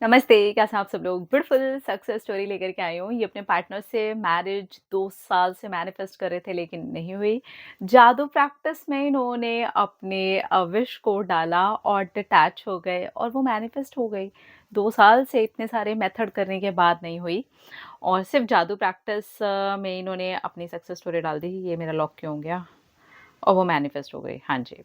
नमस्ते, कैसे हैं आप सब लोग? ब्यूटीफुल सक्सेस स्टोरी लेकर के आई हूँ। ये अपने पार्टनर से मैरिज 2 साल से मैनिफेस्ट कर रहे थे लेकिन नहीं हुई। जादू प्रैक्टिस में इन्होंने अपने विश को डाला और डिटैच हो गए और वो मैनिफेस्ट हो गई। 2 साल से इतने सारे मेथड करने के बाद नहीं हुई और सिर्फ़ जादू प्रैक्टिस में इन्होंने अपनी सक्सेस स्टोरी डाल दी, ये मेरा लॉक क्यों हो गया? और वो मैनिफेस्ट हो गई। हाँ जी।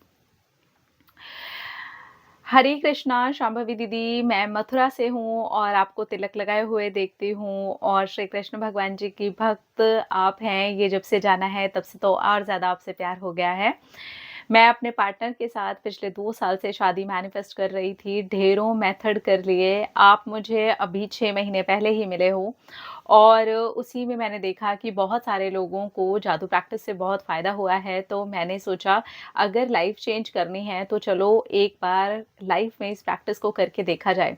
हरे कृष्णा, शांभवी दीदी, मैं मथुरा से हूँ और आपको तिलक लगाए हुए देखती हूँ और श्री कृष्ण भगवान जी की भक्त आप हैं, ये जब से जाना है तब से तो और ज़्यादा आपसे प्यार हो गया है। मैं अपने पार्टनर के साथ पिछले 2 साल से शादी मैनिफेस्ट कर रही थी, ढेरों मेथड कर लिए, आप मुझे अभी 6 महीने पहले ही मिले हो और उसी में मैंने देखा कि बहुत सारे लोगों को जादू प्रैक्टिस से बहुत फ़ायदा हुआ है, तो मैंने सोचा अगर लाइफ़ चेंज करनी है तो चलो एक बार लाइफ़ में इस प्रैक्टिस को करके देखा जाए।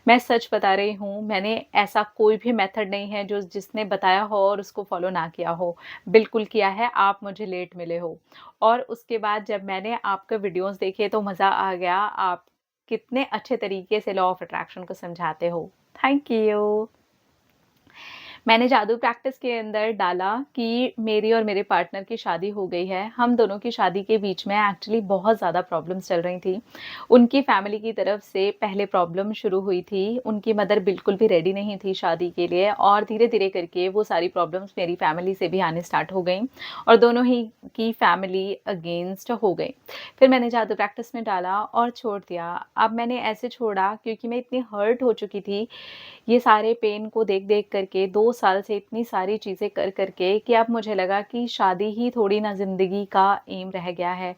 मैं सच बता रही हूँ, मैंने ऐसा कोई भी मेथड नहीं है जो जिसने बताया हो और उसको फ़ॉलो ना किया हो। बिल्कुल किया है, आप मुझे लेट मिले हो। और उसके बाद जब मैंने आपके वीडियोज़ देखे तो मज़ा आ गया। आप कितने अच्छे तरीके से लॉ ऑफ़ अट्रैक्शन को समझाते हो। Thank you. मैंने जादू प्रैक्टिस के अंदर डाला कि मेरी और मेरे पार्टनर की शादी हो गई है। हम दोनों की शादी के बीच में एक्चुअली बहुत ज़्यादा प्रॉब्लम्स चल रही थी। उनकी फैमिली की तरफ से पहले प्रॉब्लम शुरू हुई थी। उनकी मदर बिल्कुल भी रेडी नहीं थी शादी के लिए और धीरे-धीरे करके वो सारी प्रॉब्लम्स मेरी फैमिली से भी आने स्टार्ट हो गईं और दोनों ही की फैमिली अगेंस्ट हो गई। फिर मैंने जादू प्रैक्टिस में डाला और छोड़ दिया। अब मैंने ऐसे छोड़ा क्योंकि मैं इतनी हर्ट हो चुकी थी ये सारे पेन को देख-देख करके 2 साल से इतनी सारी चीज़ें कर के कि अब मुझे लगा कि शादी ही थोड़ी ना ज़िंदगी का एम रह गया है।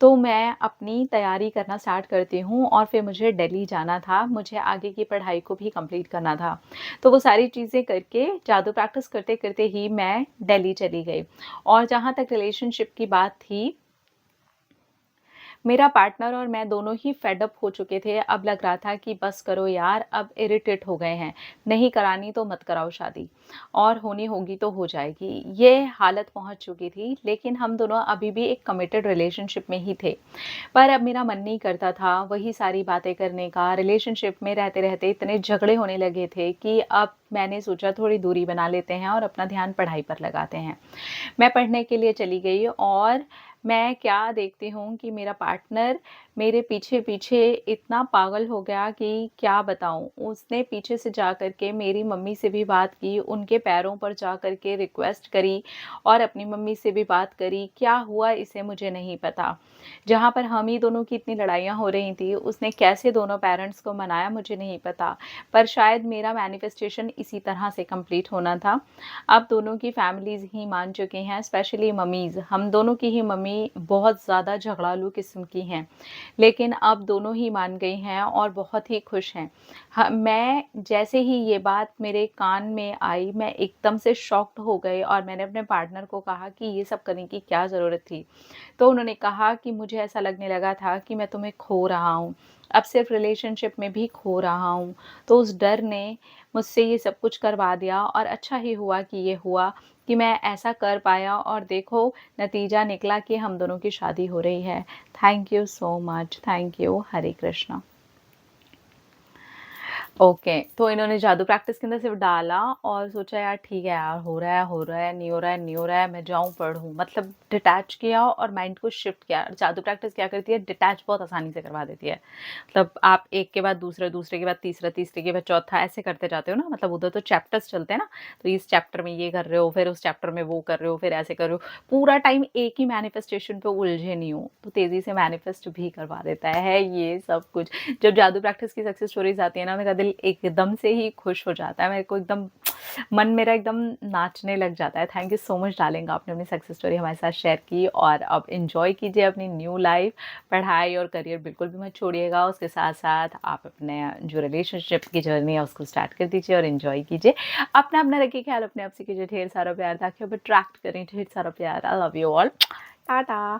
तो मैं अपनी तैयारी करना स्टार्ट करती हूँ और फिर मुझे दिल्ली जाना था, मुझे आगे की पढ़ाई को भी कंप्लीट करना था। तो वो सारी चीज़ें करके जादू प्रैक्टिस करते-करते ही मैं दिल्ली चली गई और जहाँ तक रिलेशनशिप की बात थी मेरा पार्टनर और मैं दोनों ही फेड अप हो चुके थे। अब लग रहा था कि बस करो यार, अब इरिटेट हो गए हैं। नहीं करानी तो मत कराओ शादी और होनी होगी तो हो जाएगी। ये हालत पहुँच चुकी थी, लेकिन हम दोनों अभी भी एक कमिटेड रिलेशनशिप में ही थे। पर अब मेरा मन नहीं करता था वही सारी बातें करने का। रिलेशनशिप में रहते-रहते इतने झगड़े होने लगे थे कि अब मैंने सोचा थोड़ी दूरी बना लेते हैं और अपना ध्यान पढ़ाई पर लगाते हैं। मैं पढ़ने के लिए चली गई और मैं क्या देखती हूँ कि मेरा पार्टनर मेरे पीछे-पीछे इतना पागल हो गया कि क्या बताऊँ। उसने पीछे से जा कर के मेरी मम्मी से भी बात की, उनके पैरों पर जा कर के रिक्वेस्ट करी और अपनी मम्मी से भी बात करी। क्या हुआ इसे मुझे नहीं पता। जहाँ पर हम ही दोनों की इतनी लड़ाइयाँ हो रही थी, उसने कैसे दोनों पेरेंट्स को मनाया मुझे नहीं पता। पर शायद मेरा मैनिफेस्टेशन इसी तरह से कंप्लीट होना था। अब दोनों की फैमिलीज़ ही मान चुके हैं, स्पेशली मम्मीज़। हम दोनों की ही मम्मी बहुत ज़्यादा झगड़ालू किस्म की हैं, लेकिन अब दोनों ही मान गई हैं और बहुत ही खुश हैं। मैं जैसे ही ये बात मेरे कान में आई, मैं एकदम से शॉक्ड हो गई और मैंने अपने पार्टनर को कहा कि ये सब करने की क्या ज़रूरत थी? तो उन्होंने कहा कि मुझे ऐसा लगने लगा था कि मैं तुम्हें खो रहा हूँ। अब सिर्फ़ रिलेशनशिप में भी खो रहा हूँ। तो उस डर ने मुझसे ये सब कुछ करवा दिया और अच्छा ही हुआ कि ये हुआ कि मैं ऐसा कर पाया और देखो नतीजा निकला कि हम दोनों की शादी हो रही है। Thank you so much. Thank you. Hare Krishna. Okay, तो इन्होंने जादू प्रैक्टिस के अंदर सिर्फ़ डाला और सोचा यार ठीक है यार, हो रहा है, हो रहा है, नहीं हो रहा है, नहीं हो रहा है, मैं जाऊँ पढ़ूँ। मतलब डिटैच किया और माइंड को शिफ्ट किया। जादू प्रैक्टिस क्या करती है, डिटैच बहुत आसानी से करवा देती है। मतलब आप एक के बाद दूसरा, दूसरे के बाद तीसरा, तीसरे के बाद चौथा ऐसे करते जाते हो ना, मतलब उधर तो चैप्टर्स चलते हैं ना, तो इस चैप्टर में ये कर रहे हो, फिर उस चैप्टर में वो कर रहे हो, फिर ऐसे कर रहे हो। पूरा टाइम एक ही मैनिफेस्टेशन पे उलझे नहीं हो, तो तेज़ी से मैनिफेस्ट भी करवा देता है ये सब कुछ। जब जादू प्रैक्टिस की सक्सेस स्टोरीज़ आती है ना, मेरा दिल एकदम से ही खुश हो जाता है। मेरे को एकदम मन मेरा एकदम नाचने लग जाता है। Thank you so much darling, आपने अपनी सक्सेस स्टोरी हमारे साथ शेयर की और अब एन्जॉय कीजिए अपनी न्यू लाइफ़। पढ़ाई और करियर बिल्कुल भी मत छोड़िएगा। उसके साथ-साथ आप अपने जो रिलेशनशिप की जर्नी है उसको स्टार्ट कर दीजिए और एन्जॉय कीजिए। अपना रखिए ख़्याल, अपने आप से कीजिए ढेर सारा प्यार ताकि आप अट्रैक्ट करें ढेर सारा प्यार। I love you all. Tata.